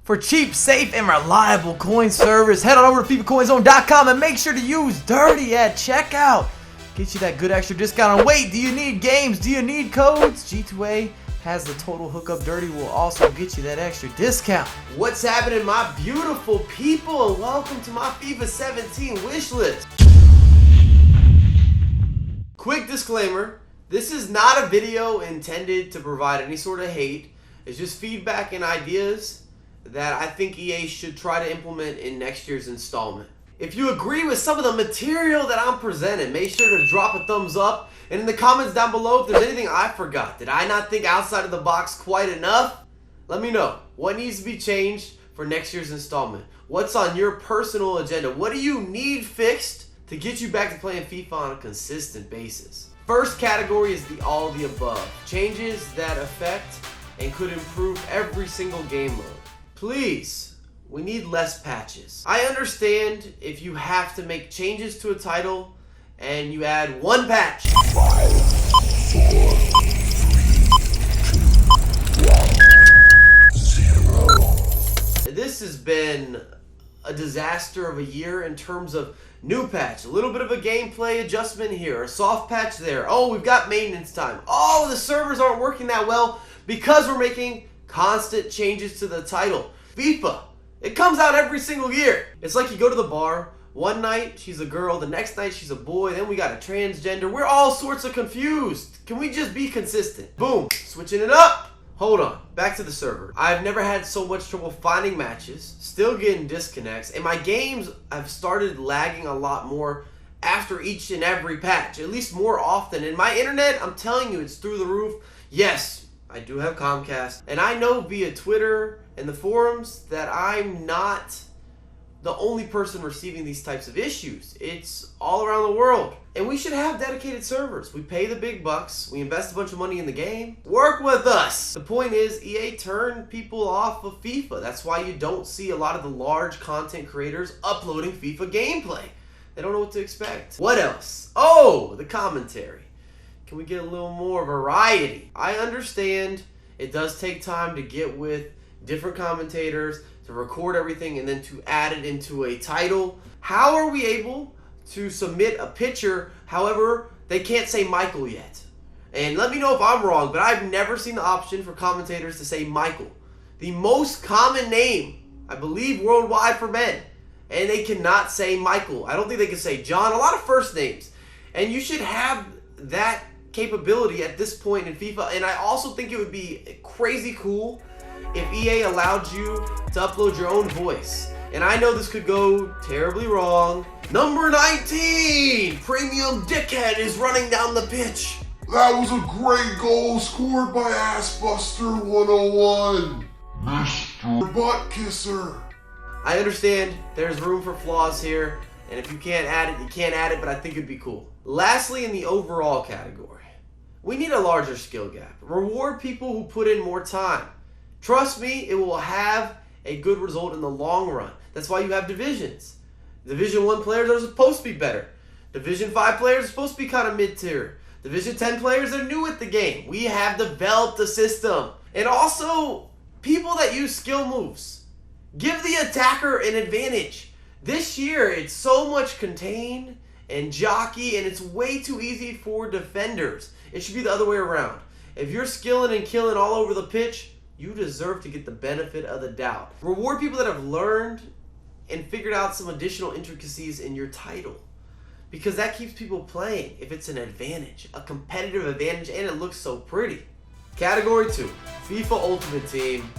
For cheap, safe, and reliable coin servers, head on over to FIFACoinZone.com and make sure to use Dirty at checkout. Get you that good extra discount. And wait, do you need games? Do you need codes? G2A has the total hookup. Dirty will also get you that extra discount. What's happening, my beautiful people? And welcome to my FIFA 17 wish list. Quick disclaimer, this is not a video intended to provide any sort of hate. It's just feedback and ideas that I think EA should try to implement in next year's installment. If you agree with some of the material that I'm presenting, make sure to drop a thumbs up. And in the comments down below, if there's anything I forgot, did I not think outside of the box quite enough? Let me know. What needs to be changed for next year's installment? What's on your personal agenda? What do you need fixed to get you back to playing FIFA on a consistent basis? First category is the all of the above. Changes that affect and could improve every single game mode. Please, we need less patches. I understand if you have to make changes to a title and you add one patch. 5, 4, 3, 2, 1, 0. This has been a disaster of a year in terms of new patch. A little bit of a gameplay adjustment here, a soft patch there. Oh, we've got maintenance time. Oh, the servers aren't working that well because we're making constant changes to the title. FIFA, it comes out every single year. It's like you go to the bar, one night she's a girl, the next night she's a boy, then we got a transgender. We're all sorts of confused. Can we just be consistent? Boom, switching it up. Hold on, back to the server. I've never had so much trouble finding matches, still getting disconnects, and my games have started lagging a lot more after each and every patch, at least more often. And my internet, I'm telling you, it's through the roof. Yes, I do have Comcast, and I know via Twitter and the forums that I'm not the only person receiving these types of issues. It's all around the world. And we should have dedicated servers. We pay the big bucks. We invest a bunch of money in the game. Work with us. The point is, EA turned people off of FIFA. That's why you don't see a lot of the large content creators uploading FIFA gameplay. They don't know what to expect. What else? Oh, the commentary. Can we get a little more variety? I understand it does take time to get with different commentators, to record everything, and then to add it into a title. How are we able to submit a picture, however, they can't say Michael yet? And let me know if I'm wrong, but I've never seen the option for commentators to say Michael. The most common name, I believe, worldwide for men. And they cannot say Michael. I don't think they can say John. A lot of first names. And you should have that capability at this point in FIFA. And I also think it would be crazy cool if EA allowed you to upload your own voice. And I know this could go terribly wrong. Number 19, Premium Dickhead is running down the pitch. That was a great goal scored by Assbuster 101. Mr. Butt Kisser. I understand there's room for flaws here, and if you can't add it, you can't add it, but I think it'd be cool. Lastly, in the overall category, we need a larger skill gap. Reward people who put in more time. Trust me, it will have a good result in the long run. That's why you have divisions. Division 1 players are supposed to be better. Division 5 players are supposed to be kind of mid-tier. Division 10 players are new at the game. We have developed a system. And also, people that use skill moves. Give the attacker an advantage. This year, it's so much contain and jockey, and it's way too easy for defenders. It should be the other way around. If you're skilling and killing all over the pitch, you deserve to get the benefit of the doubt. Reward people that have learned and figured out some additional intricacies in your title, because that keeps people playing if it's an advantage, a competitive advantage, and it looks so pretty. Category 2, FIFA Ultimate Team.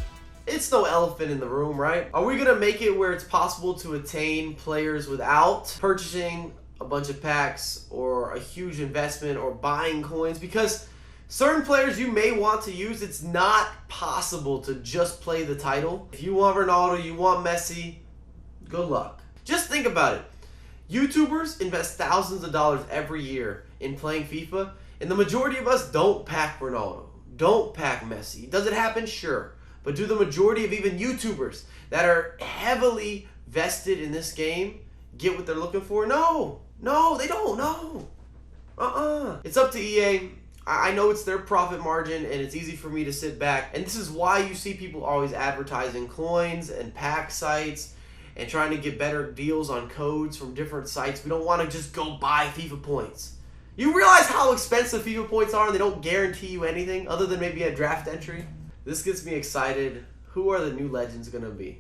It's no elephant in the room, right? Are we going to make it where it's possible to attain players without purchasing a bunch of packs or a huge investment or buying coins? Because certain players you may want to use, it's not possible to just play the title. If you want Ronaldo, you want Messi, good luck. Just think about it. YouTubers invest thousands of dollars every year in playing FIFA, and the majority of us don't pack Ronaldo, don't pack Messi. Does it happen? Sure. But do the majority of even YouTubers that are heavily vested in this game get what they're looking for? No, they don't. No. It's up to EA. I know it's their profit margin and it's easy for me to sit back. And this is why you see people always advertising coins and pack sites and trying to get better deals on codes from different sites. We don't want to just go buy FIFA points. You realize how expensive FIFA points are and they don't guarantee you anything other than maybe a draft entry? This gets me excited. Who are the new legends going to be?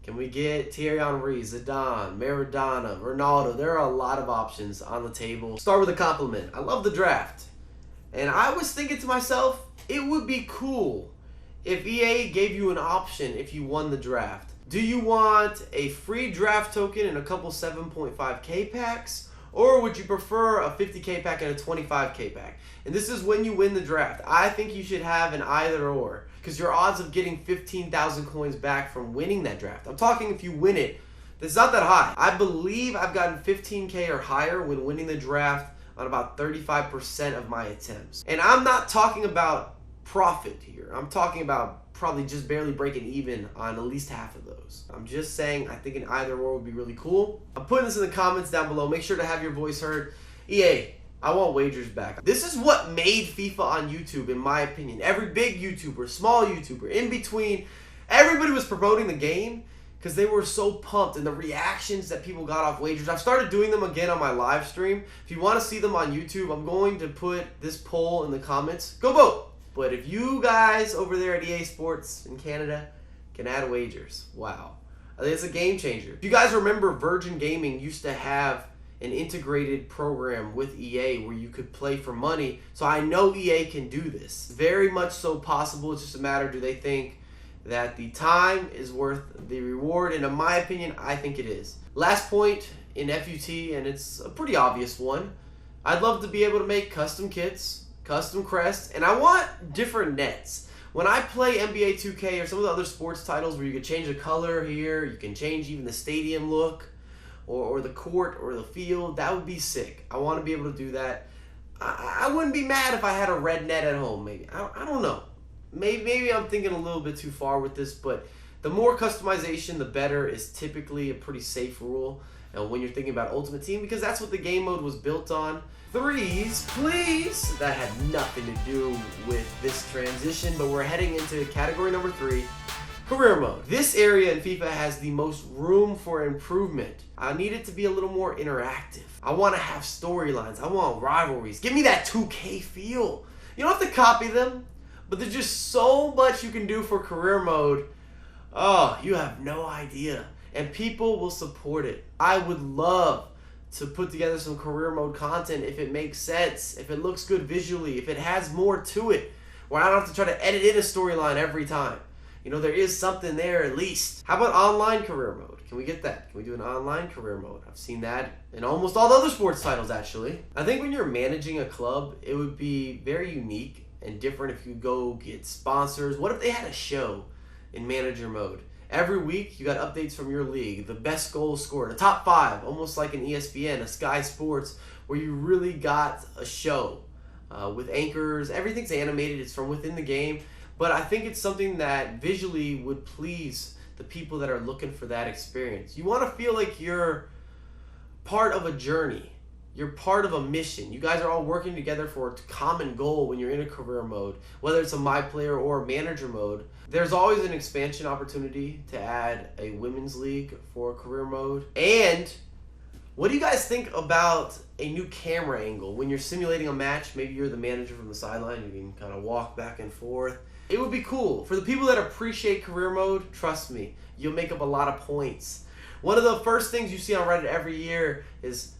Can we get Thierry Henry, Zidane, Maradona, Ronaldo? There are a lot of options on the table. Start with a compliment. I love the draft. And I was thinking to myself, it would be cool if EA gave you an option if you won the draft. Do you want a free draft token and a couple 7.5k packs? Or would you prefer a 50k pack and a 25k pack? And this is when you win the draft. I think you should have an either or, because your odds of getting 15,000 coins back from winning that draft, I'm talking if you win it, it's not that high. I believe I've gotten 15k or higher when winning the draft on about 35% of my attempts. And I'm not talking about profit here. I'm talking about probably just barely breaking even on at least half of those. I'm just saying I think an either or would be really cool. I'm putting this in the comments down below. Make sure to have your voice heard. EA, I want wagers back. This is what made FIFA on YouTube, in my opinion. Every big YouTuber, small YouTuber, in between, everybody was promoting the game because they were so pumped, and the reactions that people got off wagers. I've started doing them again on my live stream. If you want to see them on YouTube, I'm going to put this poll in the comments. Go vote! But if you guys over there at EA Sports in Canada can add wagers, wow. I think it's a game changer. If you guys remember, Virgin Gaming used to have an integrated program with EA where you could play for money. So I know EA can do this. Very much so possible. It's just a matter, do they think that the time is worth the reward? And in my opinion, I think it is. Last point in FUT, and it's a pretty obvious one. I'd love to be able to make custom kits, custom crests, and I want different nets. When I play NBA 2K or some of the other sports titles where you can change the color here, you can change even the stadium look, or the court or the field, that would be sick. I want to be able to do that. I wouldn't be mad if I had a red net at home, maybe. I don't know. Maybe I'm thinking a little bit too far with this, but the more customization, the better is typically a pretty safe rule when you're thinking about Ultimate Team, because that's what the game mode was built on. Threes, please. That had nothing to do with this transition, but we're heading into category number 3. Career mode. This area in FIFA has the most room for improvement. I need it to be a little more interactive. I want to have storylines. I want rivalries. Give me that 2K feel. You don't have to copy them, but there's just so much you can do for career mode. Oh, you have no idea. And people will support it. I would love to put together some career mode content if it makes sense, if it looks good visually, if it has more to it, where I don't have to try to edit in a storyline every time. You know, there is something there at least. How about online career mode? Can we get that? Can we do an online career mode? I've seen that in almost all the other sports titles, actually. I think when you're managing a club, it would be very unique and different if you go get sponsors. What if they had a show in manager mode? Every week, you got updates from your league, the best goals scored, the top 5, almost like an ESPN, a Sky Sports, where you really got a show with anchors. Everything's animated. It's from within the game. But I think it's something that visually would please the people that are looking for that experience. You want to feel like you're part of a journey. You're part of a mission. You guys are all working together for a common goal when you're in a career mode, whether it's a My Player or a manager mode. There's always an expansion opportunity to add a women's league for career mode. And what do you guys think about a new camera angle? When you're simulating a match, maybe you're the manager from the sideline, you can kind of walk back and forth. It would be cool. For the people that appreciate career mode, trust me, you'll make up a lot of points. One of the first things you see on Reddit every year is,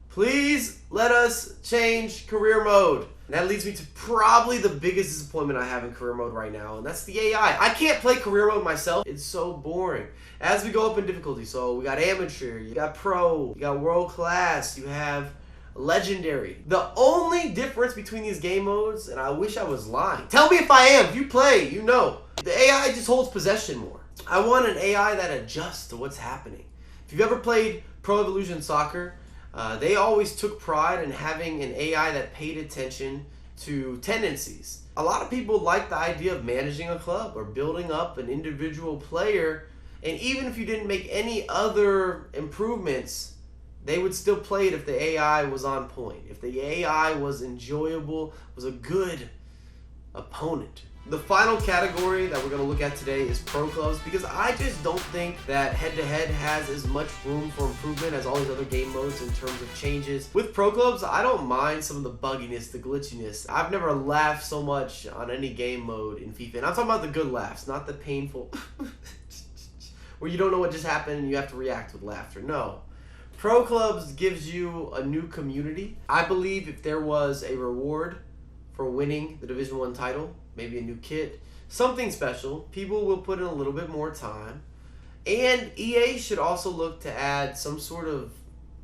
please let us change career mode. And that leads me to probably the biggest disappointment I have in career mode right now, and that's the AI. I can't play career mode myself. It's so boring. As we go up in difficulty, so we got amateur, you got pro, you got world class, you have legendary. The only difference between these game modes, and I wish I was lying. Tell me if I am. If you play, you know. The AI just holds possession more. I want an AI that adjusts to what's happening. If you've ever played Pro Evolution Soccer, they always took pride in having an AI that paid attention to tendencies. A lot of people like the idea of managing a club or building up an individual player, and even if you didn't make any other improvements, They would still play it if the AI was on point, if the AI was enjoyable, was a good opponent. The final category that we're going to look at today is pro clubs, because I just don't think that head-to-head has as much room for improvement as all these other game modes in terms of changes. With pro clubs, I don't mind some of the bugginess, the glitchiness. I've never laughed so much on any game mode in FIFA, and I'm talking about the good laughs, not the painful where you don't know what just happened and you have to react with laughter. No. Pro clubs gives you a new community. I believe if there was a reward for winning the Division 1 title, maybe a new kit, something special, people will put in a little bit more time. And EA should also look to add some sort of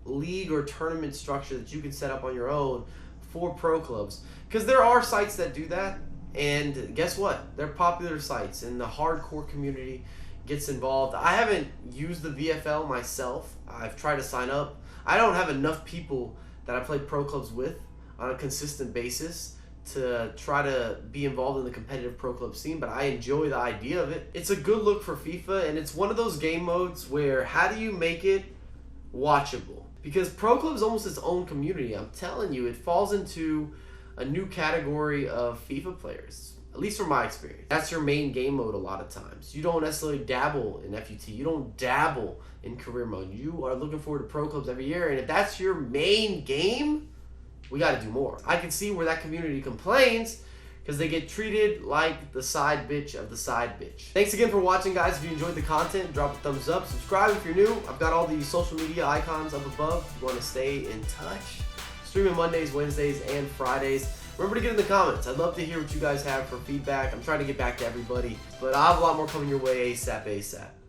league or tournament structure that you can set up on your own for pro clubs. Because there are sites that do that, and guess what? They're popular sites, and the hardcore community gets involved. I haven't used the VFL myself. I've tried to sign up. I don't have enough people that I play pro clubs with on a consistent basis to try to be involved in the competitive pro club scene, but I enjoy the idea of it. It's a good look for FIFA, and it's one of those game modes where how do you make it watchable? Because pro club is almost its own community. I'm telling you, it falls into a new category of FIFA players, at least from my experience. That's your main game mode a lot of times. You don't necessarily dabble in FUT. You don't dabble in career mode. You are looking forward to pro clubs every year, and if that's your main game, we got to do more. I can see where that community complains because they get treated like the side bitch of the side bitch. Thanks again for watching, guys. If you enjoyed the content, drop a thumbs up. Subscribe if you're new. I've got all the social media icons up above if you want to stay in touch. Streaming Mondays, Wednesdays, and Fridays. Remember to get in the comments. I'd love to hear what you guys have for feedback. I'm trying to get back to everybody, but I'll have a lot more coming your way ASAP.